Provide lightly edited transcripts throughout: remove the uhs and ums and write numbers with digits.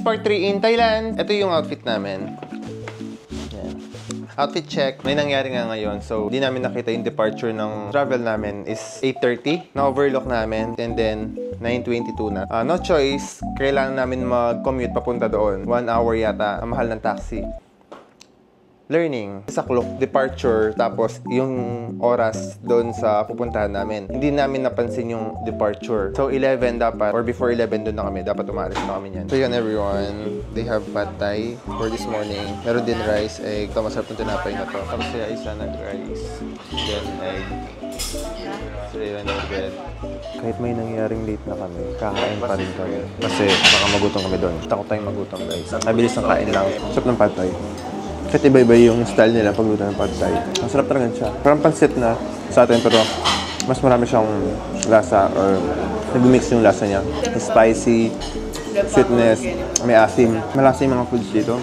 part 3 in Thailand. Ito yung outfit namin. Yan. Outfit check. May nangyari nga ngayon. So, di namin nakita yung departure ng travel namin is 8:30. Na-overlook namin. And then, 9:22 na. No choice. Kailangan namin mag-commute papunta doon. 1 hour yata. Ang mahal ng taxi. Learning. Sa clock, departure, tapos yung oras doon sa pupuntahan namin. Hindi namin napansin yung departure. So, 11 dapat, or before 11 doon na kami. Dapat umalis na kami yan. So, yun everyone. They have pad thai for this morning. Meron din rice, egg. Ito, masarap ng tinapay na to. Tapos siya isa nag-rice. Then, egg. So, yun, bread. Kahit may nangyaring late na kami, kakain pa rin kami. Kasi baka magutom kami doon. Takot tayong magutom, guys. Mabilis ng kain lang. Sarap ng pad thai. Kahit iba-iba yung style nila pag luto ng pad thai. Ang sarap talaga siya. Parang pansit na sa atin, pero mas marami siyang lasa or nag-mix yung lasa niya. Spicy, sweetness, may asim. Malasa yung mga foods dito.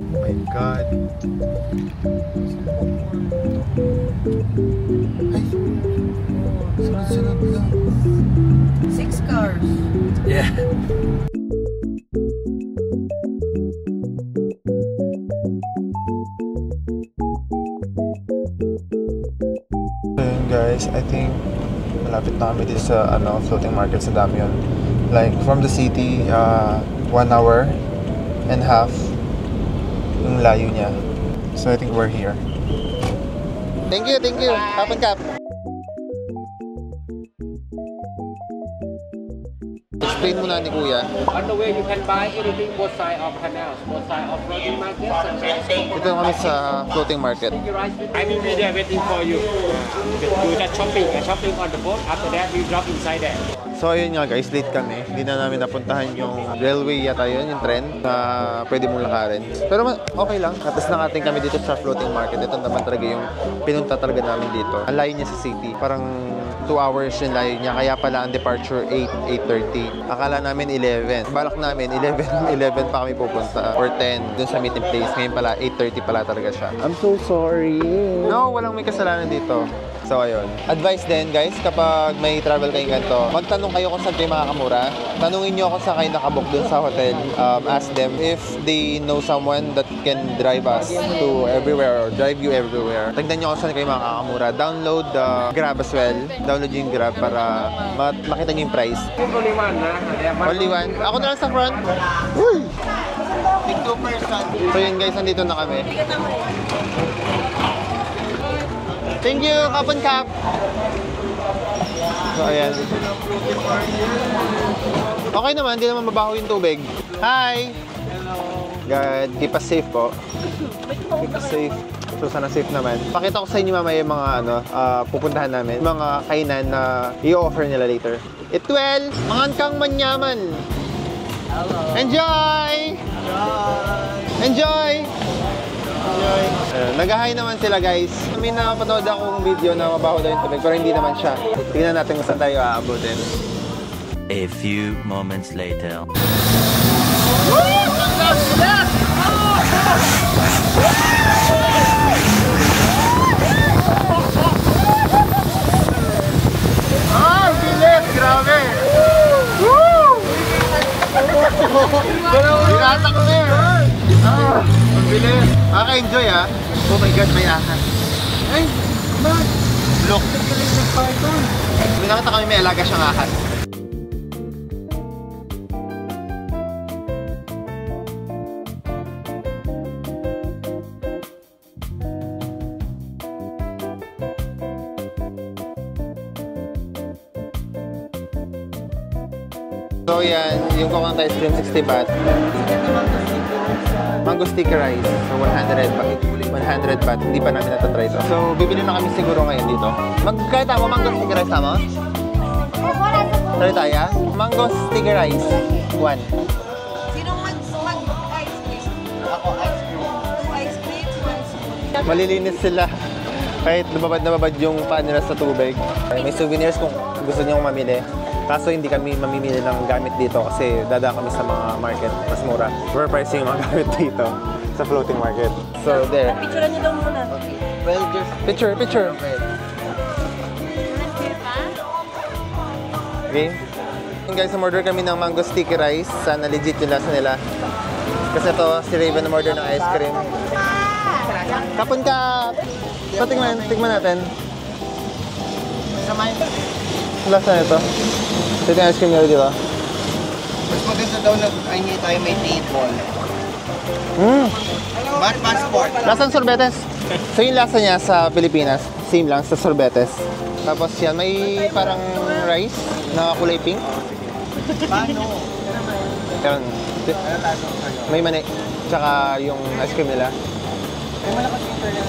Oh my God. Ay, sunod-sunod lang. 6 cars. Yeah. Ayun guys, I think malapit na kami dito sa floating market sa Damion. Like from the city, 1 hour and a half yung layo niya. So I think we're here. Thank you, thank you. Kap and kap. Explain muna ni Kuya. On the way, you can buy anything both side of canals, both side of floating market. Ito kami sa floating market. I will be there waiting for you. Do that shopping on the boat. After that, we drop inside there. So ayun nga guys, late kami. Hindi na namin napuntahan yung railway yata yun, yung tren na pwede mong lakarin. Pero okay lang. Tapos nakating kami dito sa floating market. Ito naman talaga yung pinunta talaga namin dito. Ang layo niya sa city. Parang 2 hours yung layo niya. Kaya pala ang departure 8:30. Akala namin 11. Balak namin 11 pa kami pupunta. Or 10 dun sa meeting place. Ngayon pala 8:30 pala talaga siya. I'm so sorry. No, walang may kasalanan dito. So ayun. Advice din guys, kapag may travel kayong ganito, magtanong kayo kung saan kayo makakamura. Tanungin nyo kung saan kayo nakabook dun sa hotel. Ask them if they know someone that can drive us to everywhere or drive you everywhere. Tignan nyo kung saan kayo makakamura. Download Grab as well. Download yung Grab para makita nyo yung price. Only one, Only one. Ako na lang sa front. Uy! Take 2%. So yun guys, nandito na kami. Thank you, Kap and Kap. So, ayan. Okay naman, hindi naman mabaho yung tubig. Hi! Hello! God, keep us safe po. Keep us safe. So, sana safe naman. Pakita ko sa inyo mamaya yung mga pupuntahan namin. Mga kainan na i-offer nila later. Itwell! Mangan kang manyaman! Hello! Enjoy! Enjoy! Nag-hi naman sila guys. May napanood akong video na mabaho daw yung tubig pero hindi naman siya. Tingnan natin kung saan tayo aabutin. A few moments later. Ah, bilis! Grabe! Woo! Binata ko na yun! Ah, bilis! Nakaka-enjoy ah! Oh my God, may ahas! Ay! Mag! Look! May nakita kami may alaga siyang ahas. So yan, yung coconut ice cream 60 baht. Mango sticky rice, so 100 baht. 100 baht, hindi pa natin natatry ito. So bibili na kami siguro ngayon dito. Kaya tama, mango sticky rice tama? Try tayo? Mango sticky rice, 1. Sinong mag-ice cream? Ako, ice cream. 2 ice cream, 1 spoon. Malilinis sila. Kahit nababad yung paa nila sa tubig. May souvenirs kung gusto nyo mamili. Kaso hindi kami mamimili ng gamit dito kasi dadaan kami sa mga market. Mas mura. Overpricing yung mga gamit dito sa floating market. So, there. Picturean niyo daw muna. Well, just Picture. Okay. Guys, umorder kami ng mango sticky rice. Sana legit yung lasa nila. Kasi ito, si Raven umorder ng ice cream. Kapon ka! So, tingnan natin. samahin. Lasa nito. Ito yung ice cream nila dito. Mas maganda daw na ay hindi tayo may table. Bad passport. Lasang sorbetes. So yung lasa niya sa Pilipinas, same lang sa sorbetes. Tapos yan, may parang rice na kulay pink. Paano? Yan. May mani. Tsaka yung ice cream nila. May malakas internet.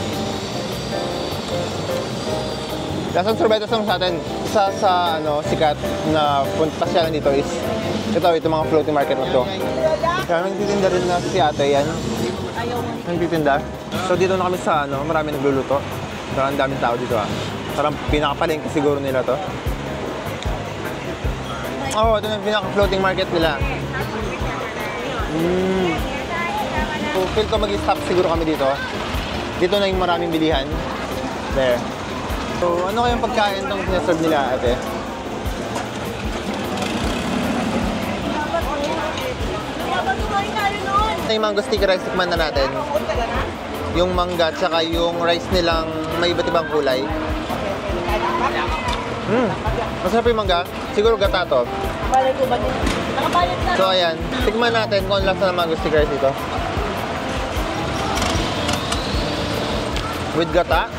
Lasang sorbetes lang sa atin. Isa sa sikat na pasyalan dito is ito mga floating market na to. Kaya nagtitinda rin na si ate yan. Nagtitinda. So dito na kami sa marami nagluluto. Parang ang daming tao dito Parang pinaka-palengke siguro nila to. Ito na yung pinaka-floating market nila. So feel ko mag-stop siguro kami dito. Dito na yung maraming bilihan. There. So ano kayong pagkain itong sinaserve nila ate? Yung mango sticky rice, tikman na natin. Yung mangga, tsaka yung rice nilang may iba't ibang kulay. Masarap yung mangga. Siguro gata to. Balay ko ba din? Nakabayad na. So ayan, tikman natin kung ano lasa ng mango sticky rice dito. With gata.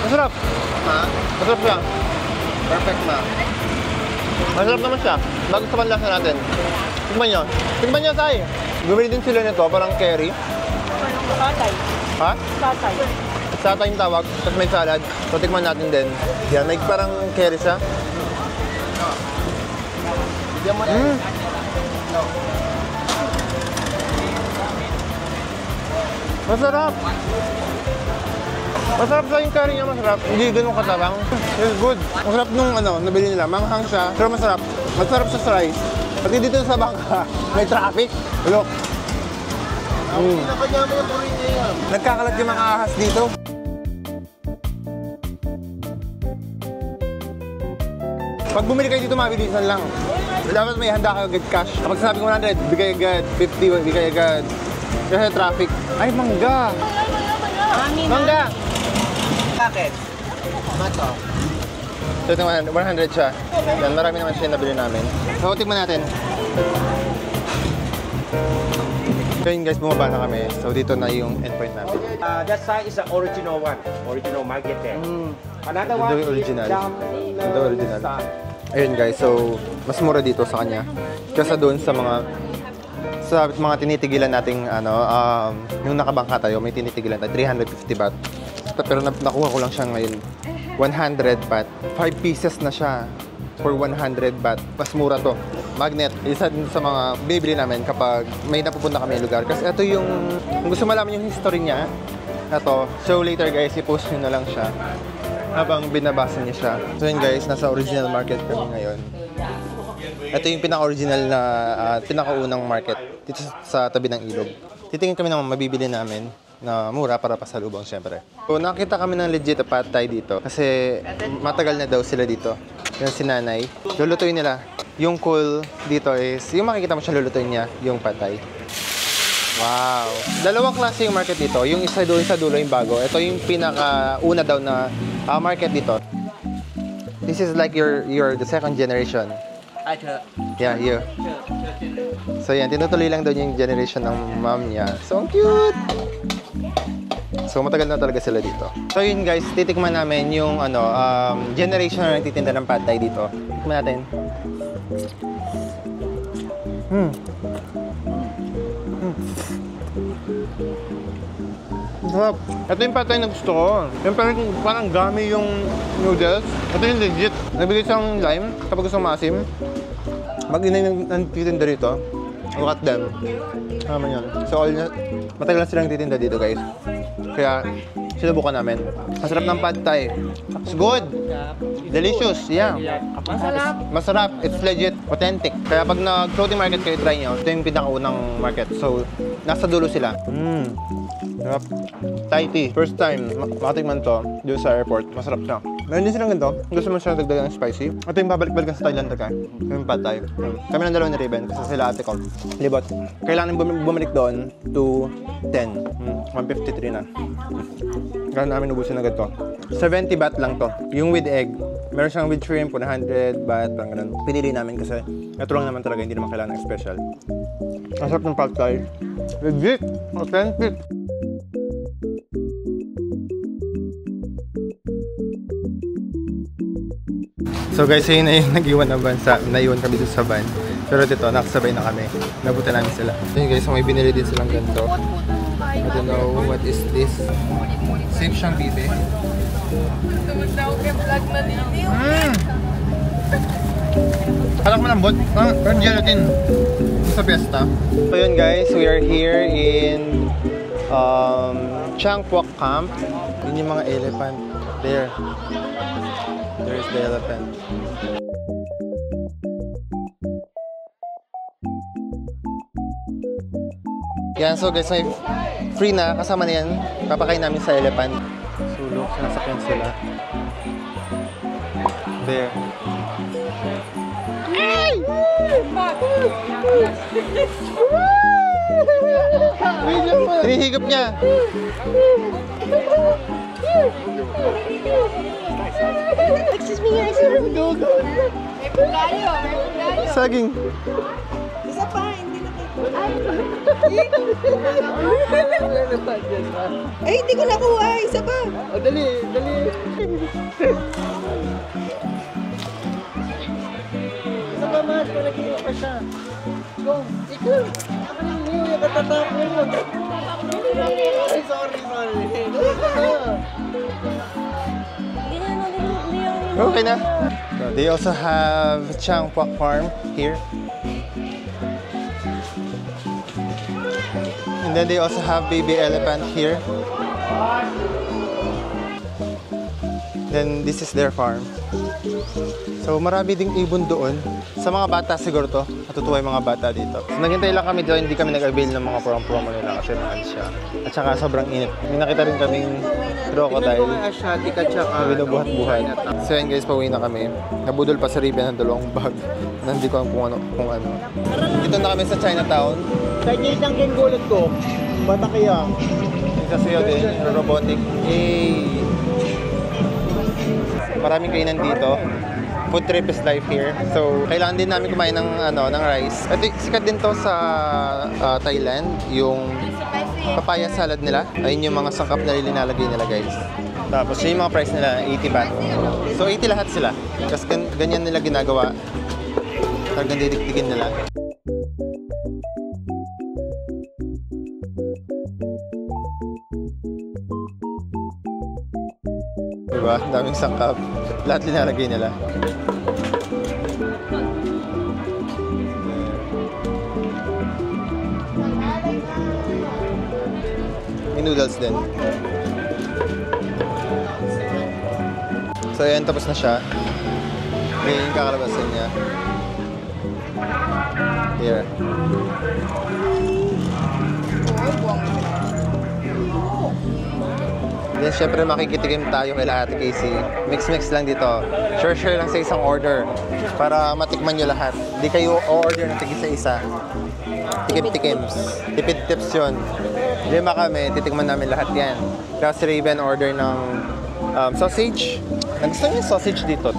Masarap. Masarap siya. Perfect ma. Masarap naman siya. Bago sa panlasa natin. Tikman nyo. Tikman nyo, Sai. Bumili din sila nito, parang curry. Patay. Ha? Patay. Sata yung tawag, tapos may salad. So, tikman natin din. Yan, may parang curry siya. Bigyan mo na. Masarap. Masarap sa yung curry niya, masarap. Hindi ganun katabang. It's good. Masarap nung nabili nila. Manghang siya, pero masarap. Masarap siya sa rice. Pati dito sa bangka, may traffic. Look. Pinakanyama yung kurin niya yan. Nagkakalat yung mga ahas dito. Pag bumili kayo dito, mabilisan lang. Dapat may handa kayo agad cash. Kapag sinabi ko 100, bigay agad. 50, bigay agad. Kasi traffic. Ay, mangga! Mangga! Bakit? Mato. So, ito 100 siya. Yan, marami naman siya nabili namin. So, tikman natin. So, yun guys, bumaba na kami. So, dito na yung endpoint namin. That side is the original one. Original market there. Another one Ito yung original. is down Ito yung original. Ayun guys, so mas mura dito sa kanya. Kesa doon sa mga tinitigilan nating yung nakabangka tayo, may tinitigilan tayo 350 baht. Pero nakuha ko lang siya ngayon 100 baht. 5 pieces na siya for 100 baht. Mas mura to. Magnet. Isa din sa mga binibili namin kapag may napupunta kami lugar. Kasi ito yung, kung gusto malaman yung history niya, ito, so later guys, i-post nyo na lang siya habang binabasa niya siya. So yun guys, nasa original market kami ngayon. Ito yung pinaka-original na, pinaka-unang market dito sa tabi ng ilog. Titingin kami ng mabibili namin na mura para pasalubong syempre. So nakita kami ng legit pad thai dito kasi matagal na daw sila dito. Yung si nanay, lulutuin nila. Yung cool dito is, yung makikita mo siya lulutuin niya, yung pad thai. Wow! Dalawang klase yung market dito. Yung isa doon sa dulo yung bago. Ito yung pinaka-una daw na market dito. This is like the second generation. Yeah, you. So yan, tinutuloy lang daw yung generation ng mom niya. So, ang cute! So, matagal na talaga sila dito. So yun guys, titikman namin yung generation na nagtitinda ng pad thai dito. Tikman natin. Sarap. Ito yung pad thai na gusto ko. Yung parang gummy yung noodles. Ito yung legit. Nabigay siyang lime kapag gusto maasim. Pag ina yung nagtitinda rito, Look at them. Naman yun. So, matagal na silang titinda dito, guys. Kaya, sinubukan namin. Masarap ng pad thai. It's good. Delicious. Yeah. Masarap. It's legit. Authentic. Kaya pag nag-floating market kayo, try nyo. Ito yung pinakaunang market. So, nasa dulo sila. Sarap. Thai tea. First time, makatikman to dito sa airport. Masarap siya. Meron din silang ganito. Gusto mo siya dagdagan ng spicy. Ito yung babalik-balikan sa Thailand ka. Yung pad thai. Kami ng dalawa ni Raven kasi sila ate ko. Libot. Kailangan bumalik doon to 10. 153 na. Kaya namin ubusin na ganito. 70 baht lang to. Yung with egg. Meron siyang with shrimp, 100 baht, parang ganun. Pinili namin kasi ito lang naman talaga, hindi naman kailangan ng special. Ang sarap ng pad thai. Legit! Authentic! So guys, yun na yung nag-iwan na bansa. Naiwan kami dito sa van. Pero dito, nakasabay na kami. Nabutan namin sila. Yun guys, may binili din silang ganito. I don't know what is this. Safe siyang bibe. Alam mo lambot? Pero gelatin. Sa fiesta. So yun guys, we are here in Changkwok Camp. Yun yung mga elephant. There. There's the elephant. Yan, so guys, may free na. Kasama na yan. Papakain namin sa elephant. Sulok, sinasakyan sila. There. Ay! Hinihigop niya. Excuse me, go. May pulayo. Saging. Isa pa, hindi na Ay, hindi ko nakuha. Isa pa. O, dali. Isa pa, Mas. Kung nag-iwa pa siya. Go. Ikaw. Yung katatak mo. Ay, sorry. Okay na. So, they also have Changkwok Farm here. And then they also have baby elephant here. Then this is their farm. So marami ding ibon doon. Sa mga bata siguro to. Matutuwa yung mga bata dito. So, naghintay lang kami doon. Hindi kami nag-avail ng mga promo nila kasi mahal siya. At saka sobrang init. May nakita rin kaming crocodile. Binubuhat-buhat. So yan guys, pauwi na kami. Nabudol pa sa Riben ng dalawang bag. Hindi ko kung ano. Dito na kami sa Chinatown. Sa isang din gulot ko, bata kaya. Isa sa'yo din, yung robotic. Yay! Maraming kainan dito. Food trip is life here. So, kailangan din namin kumain ng rice. At sikat din to sa Thailand, yung papaya salad nila. Ayun yung mga sangkap na nilalagay nila, guys. Tapos, yung mga price nila, 80 baht. So, 80 lahat sila. Kasi ganyan nila ginagawa. Talagang didikdigin nila. Diba? Daming sangkap. Lahat linalagay nila. May noodles din. So ayan, tapos na siya. May yung kakalabasan niya. Here. Then syempre makikitikim tayo kay Ate Casey. Mix-mix lang dito. Share lang sa isang order para matikman nyo lahat. Di kayo order ng tig-isa-isa. Tikim-tikims. Tipid tips yun. 5 kami, titikman namin lahat yan. Kaya si Raven order ng sausage. Nagusto niyo yung sausage dito.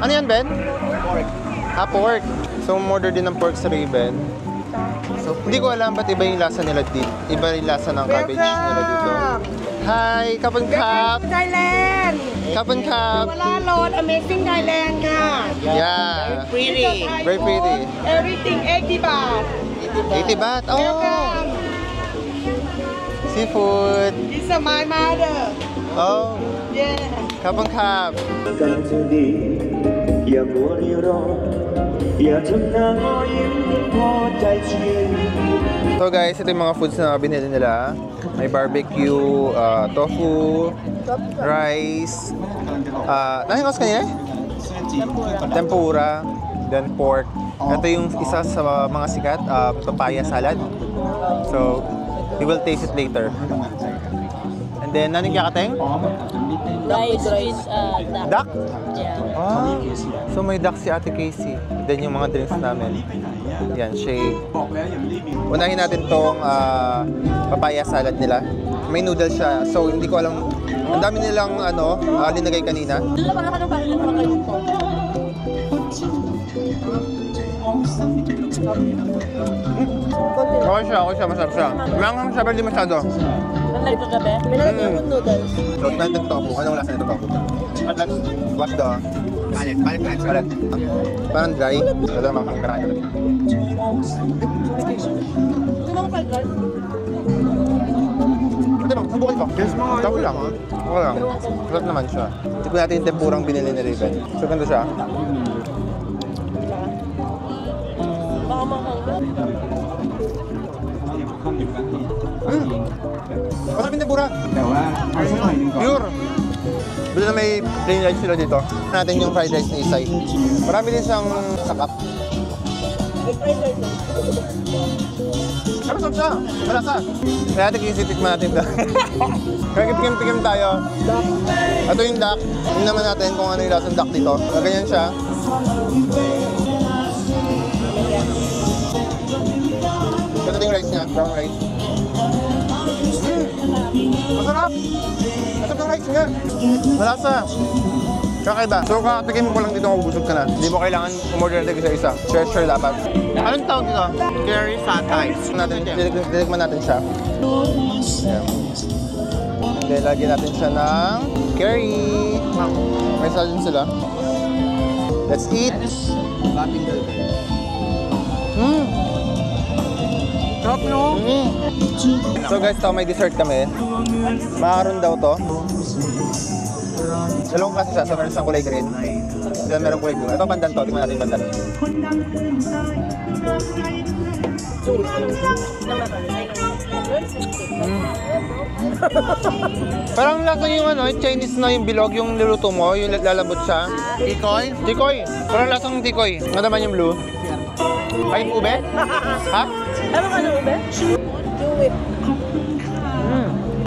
Ano yan, Ben? Pork. Pork. So, order din ng pork sa Raven. So, hindi ko alam ba't iba yung lasa nila dito. Iba yung lasa ng cabbage nila dito. Hi! Kapon Kap! Thailand! Kapon Kap! Wala Lord, amazing Thailand ka! Yeah! Pretty. Very pretty. Everything 80 baht! 80 baht? Oh! Welcome! Seafood! This is my mother! Oh! Yeah! Kapon Kap! Got to be อย่ามัวรีรออย่าทำหน้าง้อยิ้มพอใจชื่น So guys, ito yung mga foods na binili nila. May barbecue, tofu, rice, nahing kas kanina? Tempura, then pork. Ito yung isa sa mga sikat, papaya salad. So, we will taste it later. And then, anong kakateng? Rice with Duck? Yeah. Ah, so may duck si Ate Casey. Then yung mga drinks namin. Yan, shake. Unahin natin tong papaya salad nila. May noodles siya. So hindi ko alam. Ang dami nilang linagay kanina. Doon na parang parang makaluto. Okay siya. Masarap siya. Manghang siya, pero di masyado. Nalagay ko gabi. May nalagay akong noodles. So, natin tofu. Anong lasa nito tofu? What's the... Palit. Parang dry. Ito naman kung karaya. Gusto mo fried rice? Ito lang, subukin ko. Tofu lang. Okay lang. Sarap naman siya. Tignan natin yung tempurang binili ni Raven. So, ganda siya. Baka mahanggang. Masarap yung tempura. Pure. Bila na may plain rice sila dito. Natin yung fried rice na isay. Marami din siyang sakap. Pero sarap siya. Malasa. Kaya natin kisitikman natin ito. Kaya pikim-pikim tayo. Ito yung duck. Tingnan naman natin kung ano yung lasang duck dito. Ganyan siya. Ito yung rice niya. Brown rice. Masarap! Masarap yung rice niya. Malasa. Kakaiba. So kakatikim ko lang dito kung busog ka na. Hindi mo kailangan umorder natin isa-isa. Share dapat. Anong tawag dito? Curry satay. Dinikman natin siya. Ayan. And then lagyan natin siya ng curry. May salad sila. Let's eat. Sarap no? So guys, ito may dessert kami. Macaron daw to. Dalawang kasi siya. So meron siyang kulay green. Then meron kulay blue. Ito pandan to. Tingnan natin yung pandan. Parang lasa yung Chinese na yung bilog, yung niluto mo, yung lalambot siya. Tikoy? Tikoy. Parang lasang tikoy. Ano naman yung blue? Ay, ube? Ha? Ano ka na ube? Chewy.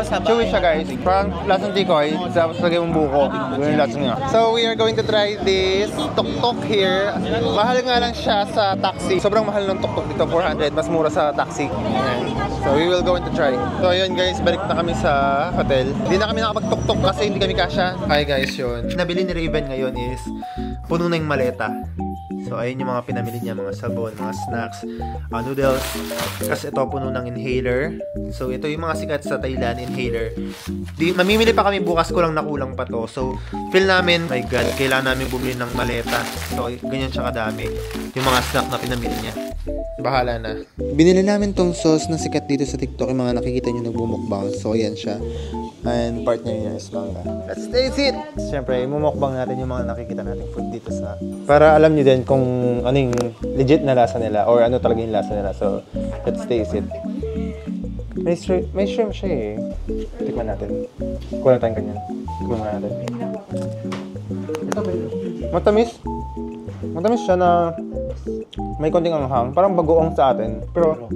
Chewy siya guys. Parang lasang tikoy. Tapos lagay mong buko. Yun yung lasang niya. So we are going to try this tuk-tuk here. Mahal nga lang siya sa taxi. Sobrang mahal ng tuk-tuk dito. 400. Mas mura sa taxi. Ayan. So we will go to try. So ayun guys, balik na kami sa hotel. Hindi na kami nakapag-tuk-tuk kasi hindi kami kasya. Hi guys, yun. Nabili ni Raven ngayon is puno na yung maleta. So, ayun yung mga pinamili niya, mga sabon, mga snacks, noodles. Kasi ito, puno ng inhaler. So, ito yung mga sikat sa Thailand, inhaler. Mamimili pa kami, bukas ko lang nakulang pa to. So, feel namin, my God, kailangan namin bumili ng maleta. So, ganyan siya kadami. Yung mga snack na pinamili niya. Bahala na. Binili namin tong sauce na sikat dito sa TikTok. Yung mga nakikita nyo nagbumukbang. So, ayan siya. And partner niya is Manga. Let's taste it! Siyempre, imumukbang natin yung mga nakikita nating food dito sa... Para alam nyo din kung ano yung legit na lasa nila or ano talaga yung lasa nila. So, let's taste it. May shrimp siya eh. Tikman natin. Kulang tayong ganyan. Tikman natin. Matamis. Matamis siya na may konting anghang. Parang bagoong sa atin. Pero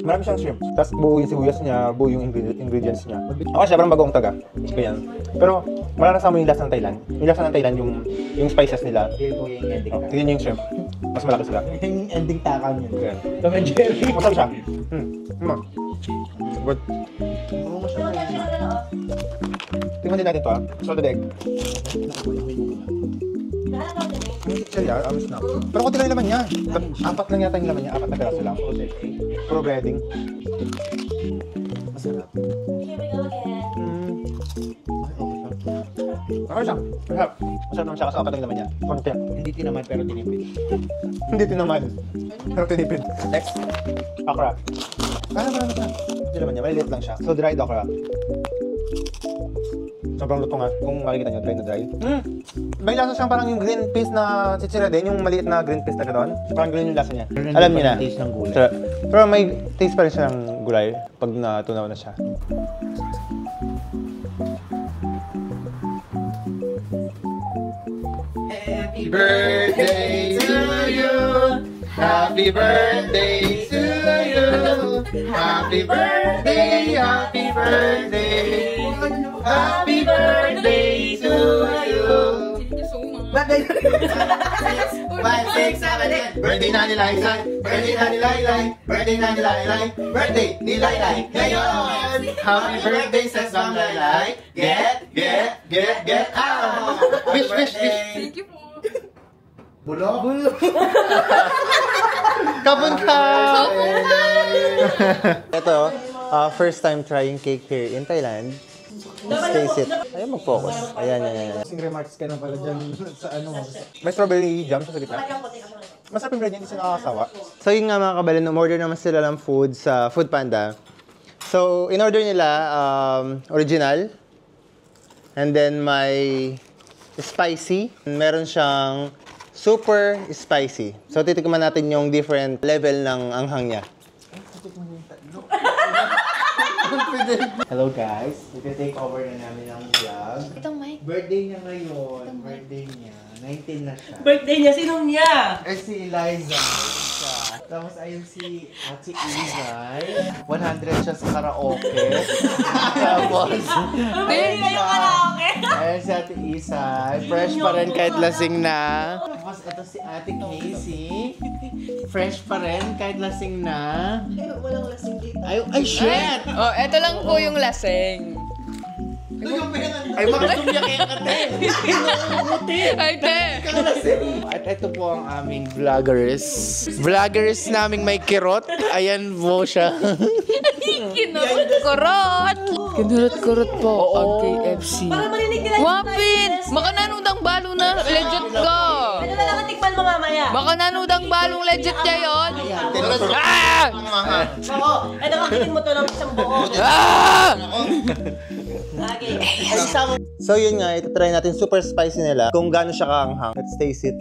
marami siyang shrimp. Tapos buo yung sibuyas niya, buo yung ingredients niya. Ako siya, parang bagoong taga. Ganyan. Pero maranasan mo yung lasa ng Thailand. Yung lasa ng Thailand, yung spices nila. Tignan niyo yung shrimp. Mas malaki sila. Yung ending takaw niya. Ganyan. Tom and Jerry. Masarap siya. Good. Tingnan din natin ito salted egg. Siya, amis na. Pero konti lang yung laman niya. 4 lang yata yung laman niya. 4 na peraso lang. Puro breading. Masarap. Masarap siya. Masarap. Masarap naman siya kasi 4 lang yung laman niya. Konti. Hindi tinamad pero tinipid. Hindi tinamad. Pero tinipid. Next. Okra. Marami siya. Hindi naman niya. Maliliit lang siya. So dried okra. Sobrang luto nga. Kung makikita nyo, dry na dry. May lasa siyang parang yung green peas na chichira din, yung maliit na green peas na gano'n. Parang green yung lasa niya. Alam niyo na. Taste ng gulay. Pero may taste pa rin siya ng gulay pag natunaw na siya. Happy birthday to you. Happy birthday to you. Happy birthday, happy birthday. Happy birthday to you. 5, 6, 7, 8. Birthday na ni Laylay. Birthday na ni Laylay. Birthday na ni Laylay. Birthday ni Laylay. Ngayon. Happy birthday sa Ma'am Laylay. Get out. Wish. Thank you po. Bulok. Kapon ka! Ito, first time trying cake here in Thailand. Let's taste it. Ayaw mag-focus. Ayan. Kasing remarks ka na pala dyan sa ano. May strawberry jam sa gitna. Masarap yung bread, hindi sila nakakasawa. So yun nga mga kabalin, umorder naman sila ng food sa Food Panda. So, in-order nila original. And then may spicy. Meron siyang super spicy. So, titikman natin yung different level ng anghang niya. Hello guys, iti-take over na namin ang vlog. Itong mic. Birthday niya ngayon. Birthday niya. 19 na siya. Birthday niya, sinong niya? Eh si Eliza. Tapos ayun si Ate Izay. 100 siya sa karaoke. Tapos Hindi kayo karaoke. ayun si Ate Izay. Fresh pa rin kahit lasing na. Tapos ito si Ate Casey. Fresh pa rin kahit lasing na. Walang lasing dito. Ay shit! Oh, eto lang po yung laseng. Ay makasumiyakin ka din! Ay, te! At ito po ang aming vloggers. Vloggers naming may kirot. Ayan po siya. Kinurot-kurot! Kinurot-kurot po ang KFC. Para marinig nila yung Wapit! Makananudang balo na legit ka! Ano na lang ang tikman mo mamaya? Makananudang balong legit niya yun! Ah! Oo. Ano kakitin mo to ng isang buo. Ah! Okay. So yun nga, ito try natin super spicy nila. Kung gaano siya kaanghang. Let's taste it.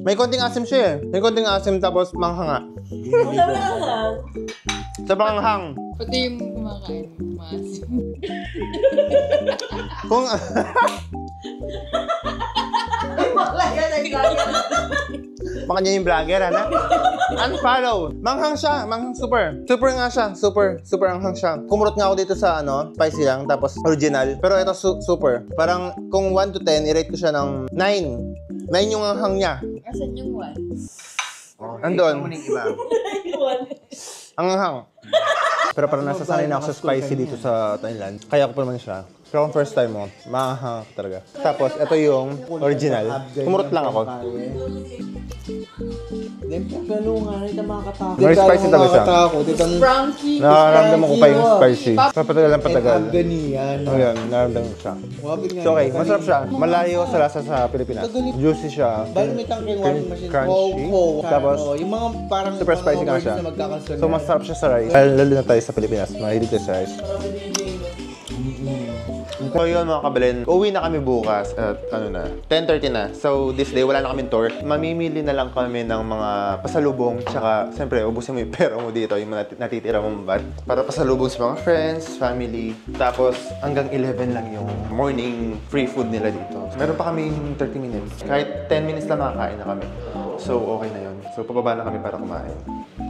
May konting asim siya eh. May konting asim tapos manghanga. Sobrang anghang. Pati yung kumakain, maasim. Kung... Baka niya yung vlogger, ano? Unfollow. Manghang siya. Manghang super. Super nga siya. Super anghang siya. Kumurot nga ako dito sa ano, spicy lang, tapos original. Pero ito super. Parang kung 1 to 10, i-rate ko siya ng 9. 9 yung anghang niya. Asan yung 1? Andun. Ang anghang. Pero parang nasasanay na ako sa spicy dito sa Thailand. Kaya ko pa naman siya. Pero kung first time mo, maanghang talaga. Tapos, ito yung original. Kumurot lang ako. Ganun nga, ito mga katakot. Very spicy talaga siya. Frankie! Nakaramdaman ko pa yung spicy. Papatagal ng patagal. Ganiyan. Ayan, nararamdaman ko siya. So okay, masarap siya. Malayo sa lasa sa Pilipinas. Juicy siya. Bali may tangking washing machine. Crunchy. Tapos, Tapos, yung mga parang super spicy nga siya. So masarap siya sa rice. Lalo na tayo sa Pilipinas. Mahilig tayo sa rice. So yun mga kabalin, uwi na kami bukas at 10:30 na. So this day wala na kaming tour. Mamimili na lang kami ng mga pasalubong. Tsaka siyempre ubusin mo yung pera mo dito, yung mga natitira mong bad. Para pasalubong sa mga friends, family. Tapos hanggang 11 lang yung morning free food nila dito. Meron pa kaming 30 minutes. Kahit 10 minutes lang makakain na kami. So okay na yun. So pababa na kami para kumain.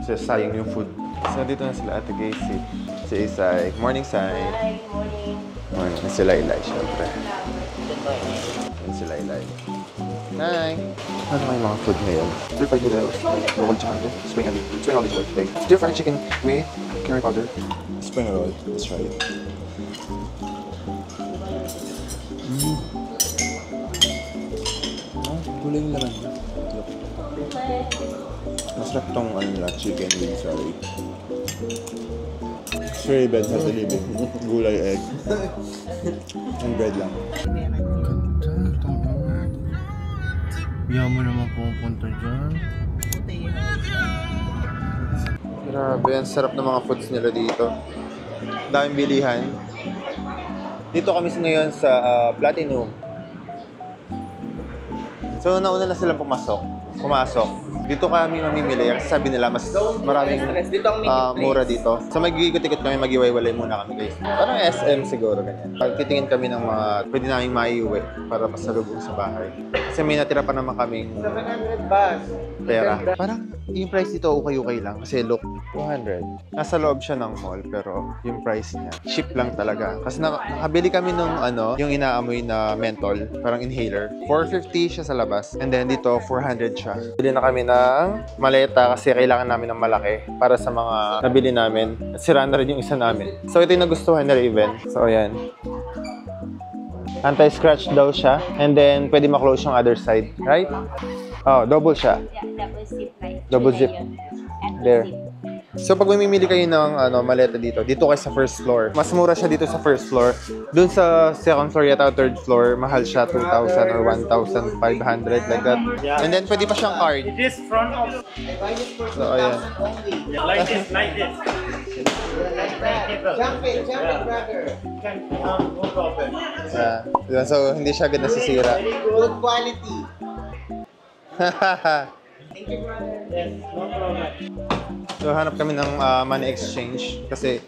So sayang yung food. So dito na sila Ate Casey. Si Isay. Morning, Sai. Hi, morning. Morning. Si Laylay, syempre. Yan si Laylay. Hi! Ano nga yung mga food ngayon? Stir-fried noodles, local chocolate, spring roll is birthday. Stir-fried chicken with curry powder. Spring roll. Let's try it. Tuloy yung laman niya. Masarap tong chicken with curry. It's very bad sa living. Gulay egg. And bread lang. Biya mo naman pupunta dyan. Grabe, ang sarap ng mga foods nila dito. Daming bilihan. Dito kami ngayon sa Platinum. So, nauna na silang pumasok. Dito kami mamimili. Kasi sabi nila, mas maraming mura dito. So, mag-ikot-ikot kami, mag-iwaiwalay muna kami guys. Parang SM siguro, ganyan. Pagtitingin kami ng mga pwede namin maiuwi para masalubog sa bahay. Kasi may natira pa naman kaming 700 bus. pera. Parang yung price dito okay lang. Kasi look, 200. Nasa loob siya ng mall, pero yung price niya, cheap lang talaga. Kasi nakabili kami nung yung inaamoy na menthol, parang inhaler. 450 siya sa labas. And then dito, 400 siya. Bili na kami ng maleta kasi kailangan namin ng malaki para sa mga nabili namin. Sira na rin yung isa namin. So ito yung nagustuhan na Raven. So ayan. Anti-scratch daw siya. And then pwede ma-close yung other side. Right? Oh, double siya. Yeah, double zip like. Double zip. There. So pag mamimili kayo ng maleta dito kayo sa first floor. Mas mura siya dito sa first floor. Doon sa second floor yata, third floor, mahal siya 2,000 or 1,500 like that. And then pwede pa siyang card. It is front of. So ayan. Like this, like this. Jump it, brother. No problem. Yun, so hindi siya agad nasisira. Good quality. Yes, no problem. So hanap kami ng money exchange kasi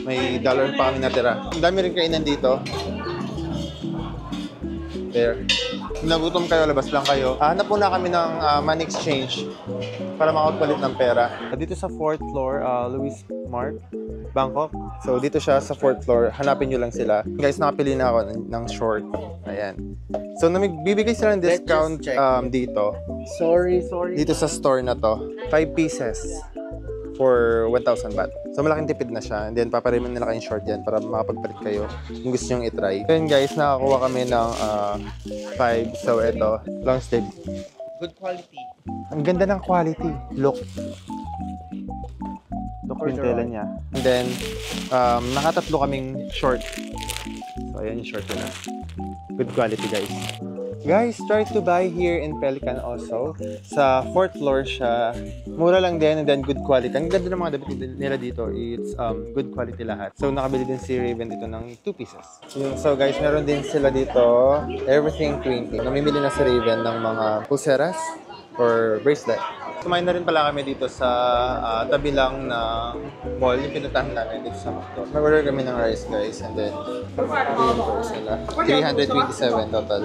may dollar pa kami natira. Ang dami rin kainan dito. There. Kung nagutom kayo, labas lang kayo. Hanap muna kami ng money exchange para makapalit ng pera. Dito sa 4th floor, Louis Mart, Bangkok. So dito siya sa 4th floor. Hanapin nyo lang sila. Guys, nakapili na ako ng short. Ayan. So bibigay sila ng discount dito. Sorry. Dito sa store na to. 5 pieces for 1,000 baht. So malaking tipid na siya. And then papariman nila kayong short yan para makapagpalit kayo kung gusto nyo itry. Then guys, nakakuha kami ng 5. So ito, long sleeve. Good quality. Ang ganda ng quality. Look yung tela niya. And then, nakatatlo kaming short. So ayan yung short nila. Good quality guys. Guys, try to buy here in Pelican also. Sa 4th floor siya. Mura lang din and then good quality. Ang ganda ng mga damit nila dito. It's good quality lahat. So nakabili din si Raven dito ng 2 pieces. So guys, meron din sila dito. Everything 20. Namimili na si Raven ng mga pulseras or bracelet. Kumain na rin pala kami dito sa tabi lang ng mall, yung pinuntahan namin dito sa McDo. Mag-order kami ng rice guys and then yung price nila. 327 total.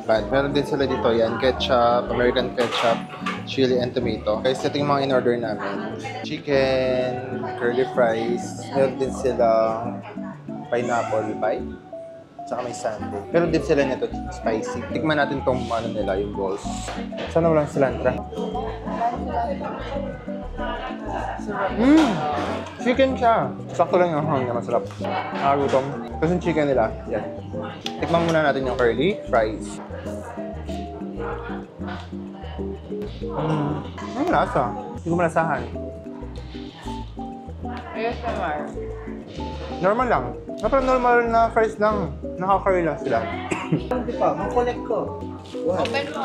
But meron din sila dito yan, ketchup, American ketchup, chili and tomato. Guys, ito yung mga in-order namin. Chicken, curly fries, meron din silang pineapple pie. Tsaka may sundae. Pero din sila nito spicy. Tikman natin tong nila, yung balls. Sana walang cilantro. Chicken siya. Sakto lang yung hang na masarap. Nakagutom. Kasi yung chicken nila, yan. Tikman muna natin yung curly fries. Ang lasa. Hindi ko malasahan. Normal lang. Parang normal na fries lang. Nakaka-curry lang sila. Hindi pa, makolek ko. Open mo.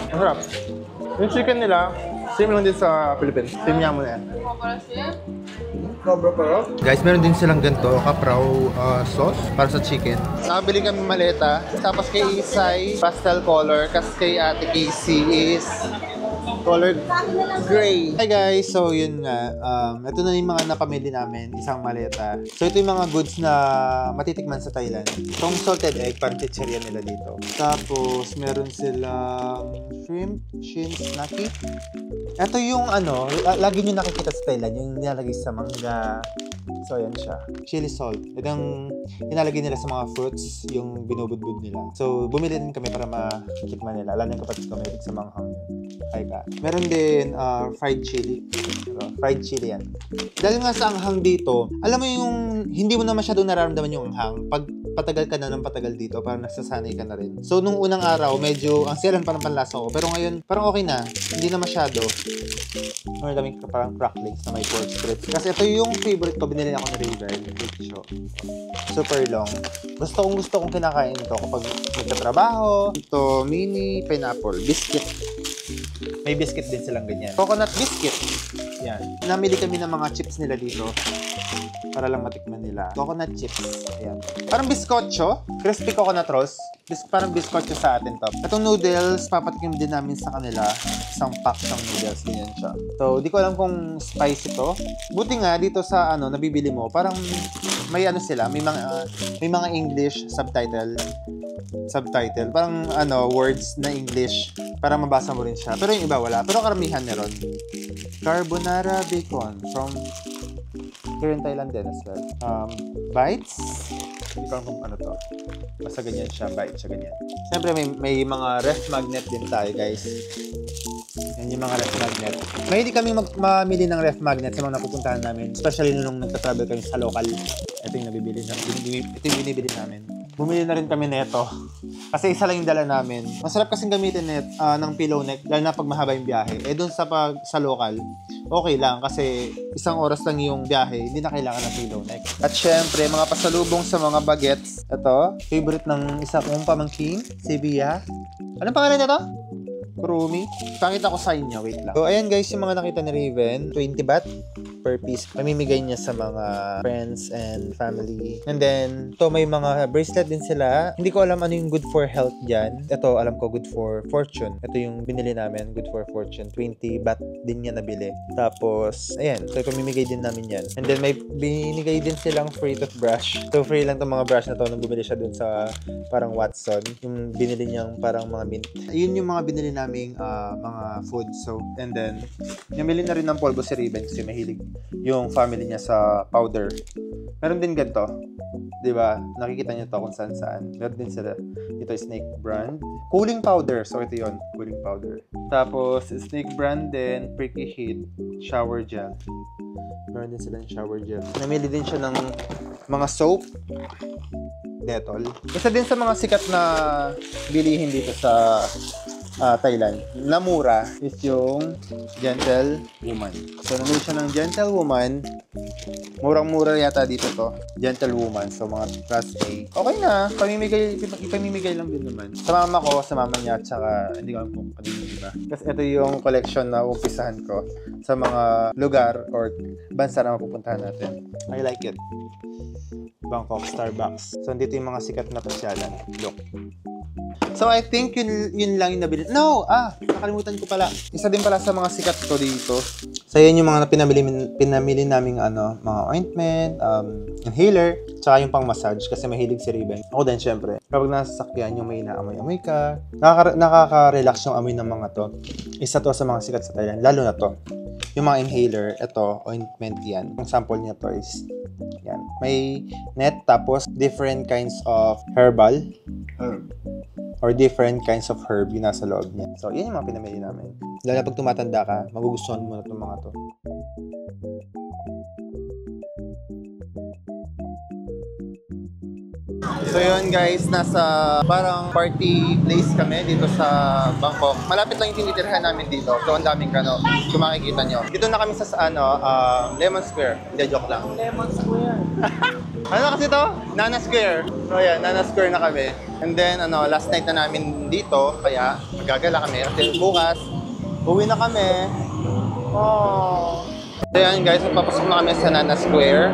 Masarap. Yung chicken nila, same lang din sa Philippines. Same niya muna yan. Cobra Pro. Guys, meron din silang ganito, kapraw sauce para sa chicken. Nakabili kami maleta. Tapos kay Isay, pastel color. Kasi kay Ate Casey is colored gray. Hi guys! So yun nga, ito na yung mga napamili namin, isang maleta. So ito yung mga goods na matitikman sa Thailand. Itong salted egg, parang chicheria nila dito. Tapos meron silang shrimp, shin, snaki. Ito yung lagi nyo nakikita sa Thailand, yung nilalagay sa mangga. So ayan siya. Chili salt. Ito yung inalagay nila sa mga fruits, yung binubudbud nila. So bumili din kami para matikman nila. Alam yung kapatid ko may sa manghang yun. Ay ka. Meron din fried chili. Fried chili yan. Dahil nga sa anghang dito, alam mo yung hindi mo na masyadong nararamdaman yung anghang. Pag patagal ka na ng patagal dito, parang nasasanay ka na rin. So nung unang araw, medyo ang siyalan pa ng panlasa ko. Pero ngayon, parang okay na. Hindi na masyado. May daming parang cracklings na may pork strips. Kasi ito yung favorite ko. Binili ako na Raven. Super long. Gusto kong kinakain ito kapag nagtatrabaho. Ito, mini pineapple. Biscuit. May biscuit din silang ganyan. Coconut biscuit. Yan. Namili kami ng mga chips nila dito. Para lang matikman nila. Coconut chips. Ayan. Parang biskotso. Crispy coconut rolls. Parang biskotso sa atin to. Itong noodles, papatikim din namin sa kanila. Isang pack ng noodles. Ganyan siya. So, di ko alam kung spicy to. Buti nga, dito sa nabibili mo, parang may sila. May mga English subtitle. Parang words na English para mabasa mo rin siya. Pero yung iba wala. Pero karamihan meron. Carbonara bacon from here in Thailand din as well. Bites. Hindi ko alam kung ano to. Basta ganyan siya. Bites siya ganyan. Siyempre may mga ref magnet din tayo guys. Yan yung mga ref magnet. Mahilig kami mamili ng ref magnet sa mga napupuntahan namin. Especially nung nagta-travel kami sa local. Ito yung nabibili ito yung binibili namin. Bumili na rin kami neto. Kasi isa lang yung dala namin. Masarap kasing gamitin ng pillow neck, lalo na pag mahaba yung biyahe. Doon sa local, okay lang kasi isang oras lang yung biyahe, hindi na kailangan ng pillow neck. At syempre, mga pasalubong sa mga bagets. Ito, favorite ng isa kong pamangkin, si Bia. Anong pangalan nito? Kurumi. Pakita ko sa inyo, wait lang. So, ayan guys, yung mga nakita ni Raven, 20 baht per piece. Pamimigay niya sa mga friends and family. And then, may mga bracelet din sila. Hindi ko alam ano yung good for health dyan. Ito, alam ko, good for fortune. Ito yung binili namin, good for fortune. 20 baht din niya nabili. Tapos, ayan. So, pamimigay din namin yan. And then, may binigay din silang free toothbrush. So, free lang itong mga brush na to nung bumili siya dun sa parang Watson. Yung binili niyang parang mga mint. Yun yung mga binili naming mga food. So, and then, namili na rin ng polvo si Raven kasi mahilig yung family niya sa powder. Meron din ganito. Diba? Nakikita niyo to kung saan. Meron din sila. Ito is Snake brand. Cooling powder. So, ito yun. Cooling powder. Tapos, Snake brand din. Pricky Heat. Shower gel. Meron din sila ng shower gel. Namili din siya ng mga soap. Dettol. Isa din sa mga sikat na bilihin dito sa Thailand na mura is yung Gentle Woman. So, namili siya ng Gentle Woman. Murang-mura yata dito to. Gentle Woman. So, mga class A. Okay na. Ipamimigay lang din naman. Sa mama ko, sa mama niya, at saka hindi ko alam kung kanino iba. Kasi ito yung collection na umpisahan ko sa mga lugar or bansa na mapupuntahan natin. I like it. Bangkok, Starbucks. So, dito yung mga sikat na pasyalan. Look. So, I think yun lang yung nabili. No! Nakalimutan ko pala. Isa din pala sa mga sikat ko dito. So, yan yung mga pinamili naming mga ointment, inhaler, tsaka yung pang-massage kasi mahilig si Raven. Ako din, syempre. Kapag nasa sasakyan, yung may inaamoy-amoy ka, nakaka-relax yung amoy ng mga to. Isa to sa mga sikat sa Thailand, lalo na to. Yung mga inhaler, ito, ointment yan. Ang sample niya to is, yan. May net, tapos different kinds of herbal. Or different kinds of herb yung nasa loob niya. So, yan yung mga pinamili namin. Lalo na pag tumatanda ka, magugustuhan mo na itong mga to. So yun guys, nasa parang party place kami dito sa Bangkok. Malapit lang yung tinitirhan namin dito. So ang daming kung makikita nyo. Dito na kami sa Lemon Square. Hindi, joke lang. Lemon Square. Ano kasi to? Nana Square. So yan, Nana Square na kami. And then last night na namin dito, kaya magagala kami. Kasi bukas, uwi na kami. Oh. So yan guys, papasok na kami sa Nana Square.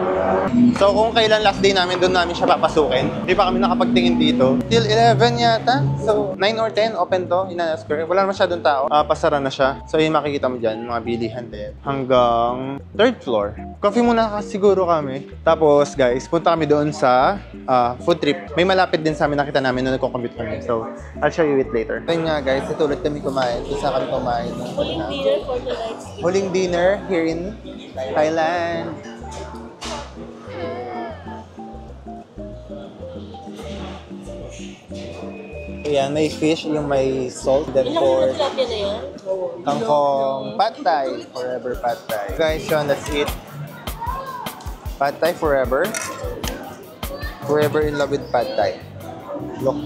So kung kailan last day namin, doon namin siya papasukin. Hindi pa kami nakapagtingin dito. Till 11 yata. So 9 or 10, open to, in Nana Square. Wala naman masyadong tao. Pasara na siya. So yun makikita mo dyan, mga bilihan din. Hanggang 3rd floor. Coffee muna siguro kami. Tapos guys, punta kami doon sa food trip. May malapit din sa amin, nakita namin nung nagko-commute kami. So I'll show you it later. Ayun nga guys, ito ulit kami kumain. Isa kami kumain. Huling dinner for the night. Huling dinner here in Thailand. Ayan, may fish, yung may salt, then Ilang pork, tilapia na yan? kangkong, pad thai, forever pad thai. Guys, yun, that's it. Pad thai forever. Forever in love with pad thai. Look.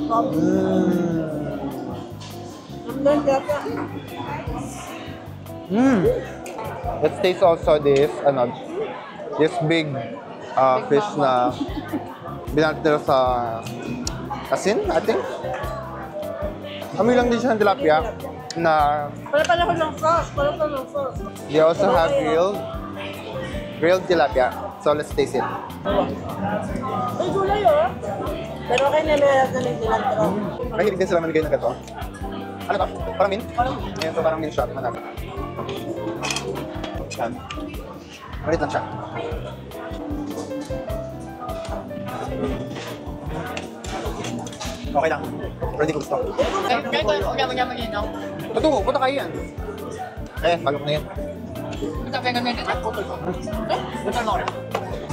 Let's taste also this big fish na binalter sa asin, I think. Amoy lang din siya ng tilapia. na. Pala ng sauce. They also have grilled tilapia. So let's taste it. May gulay oh. Pero okay na meron na nagdilantro. Mahilig din sila maligay na gato. Ano to? Parang mint? Ayan, so parang mint shot. Manami. Yan. Malit lang siya. Okay lang. Pero hindi ko gusto. Totoo, punta kayo yan. Bagok na yan.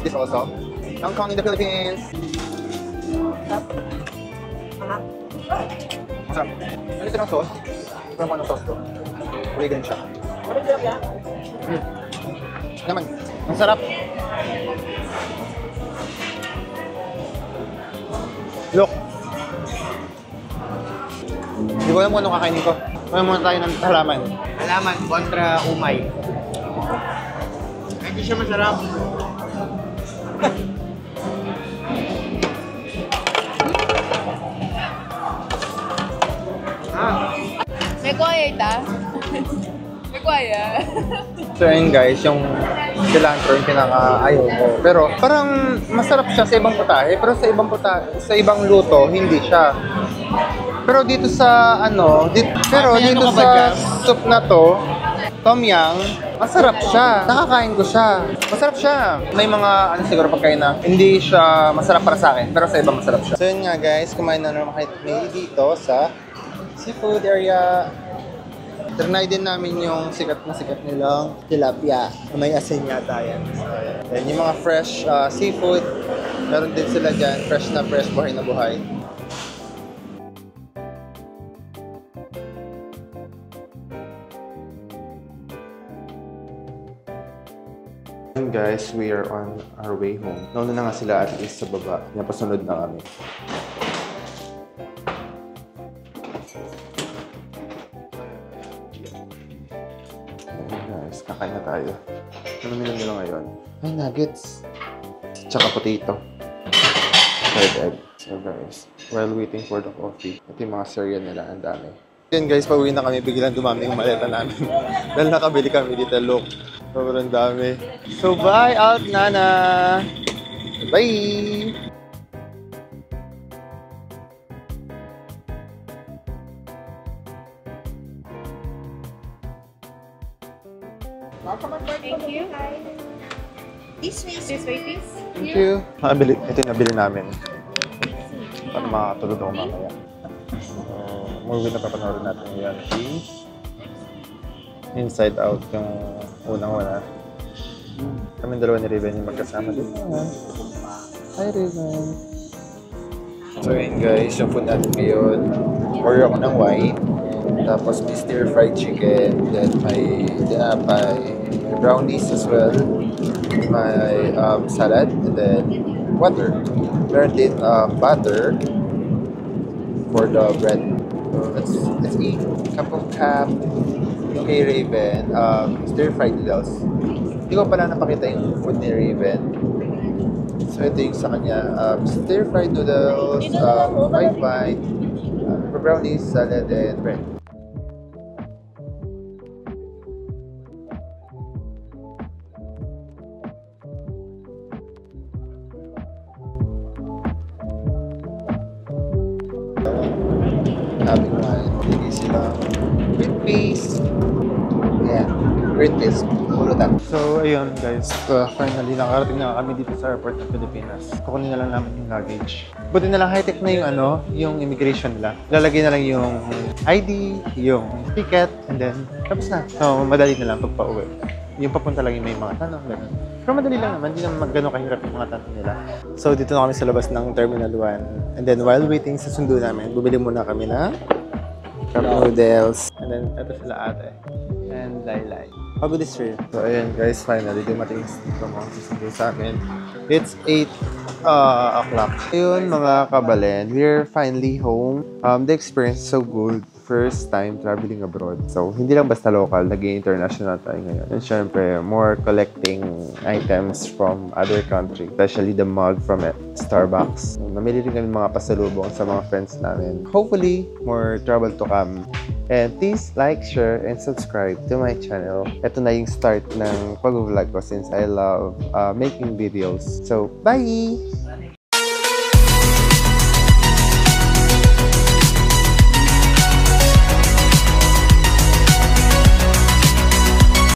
This also. Hong Kong in the Philippines. Masarap. Ano ito ng sauce? Parang ano sauce to? Oregano siya. Naman. Ang sarap. Look. Hindi ko alam kung anong kakainin ko. Kaya muna tayo ng halaman. Halaman kontra umay. Hindi siya masarap. May quiet ah. May quiet. So yun guys, yung cilantro yung pinaka-ayaw ko. Pero parang masarap siya sa ibang putahe. Pero sa ibang luto, hindi siya. Pero dito sa dito sa soup na to, tom yum, masarap siya. Nakakain ko siya. Masarap siya. May mga siguro pagkain na hindi siya masarap para sa akin, pero sa iba masarap siya. So yun nga guys, kumain na naman kami dito sa seafood area. Trinay din namin yung sikat nilang tilapia. May asin yata yan. So, yan. Yung mga fresh seafood, meron din sila dyan. Fresh, buhay na buhay. Guys, we are on our way home. Nauna na nga sila at least sa baba. Napasunod na kami. Guys, kakain na tayo. Ano nila ngayon? Ay, nuggets. Tsaka potato. Fried egg. So guys, while waiting for the coffee, ito yung mga cereal nila. Ang dami. Yan guys, pauwi na kami. Biglang dumami yung maleta namin. Dahil nakabili kami dito. Look. Sobrang dami. So bye out, Nana! Bye! Thank you. This way, please. Thank you. Ito yung nabili namin. Para makatulog ako mamaya. Movie na papanoorin natin yan. Inside Out yung unang-una. Kami dalawa ni Raven yung magkasama dito. Hi Raven! So yun guys, yung food natin ngayon. Order ako ng white. Tapos may stir-fried chicken. Then may tinapay. May brownies as well. May salad. And then water. Meron din butter for the bread. So let's eat. Cup of cap. Yung kay Raven, stir-fried noodles. Hindi ko pala napakita yung food ni Raven. So ito yung sa kanya, stir-fried noodles, white wine, brownies, salad, and bread. Having wine, hindi sila with peace. Yeah, great taste. Pulutan. So, ayun guys. Finally, nakarating na kami dito sa airport ng Pilipinas. Kukunin na lang namin yung luggage. Buti na lang high-tech na yung yung immigration nila. Lalagay na lang yung ID, yung ticket, and then, tapos na. So, madali na lang pagpa-uwi. Yung papunta lang yung may mga tanong, gano'n. Pero madali lang naman, hindi naman gano'n kahirap yung mga tanong nila. So, dito na kami sa labas ng Terminal 1. And then, while waiting sa sundo namin, bumili muna kami na cup noodles. And then, ito sila ate. And Laylay. How good is for you? So, ayun guys, finally, dumating dito mga susundo sa amin. It's 8 o'clock. Ayun mga kabalen, we're finally home. The experience is so good. First time traveling abroad. So, hindi lang basta local, naging international tayo ngayon. And syempre, more collecting items from other country. Especially the mug from Starbucks. Namili rin kami mga pasalubong sa mga friends namin. Hopefully, more travel to come. And please like, share, and subscribe to my channel. Ito na yung start ng pag-vlog ko since I love making videos. So, bye!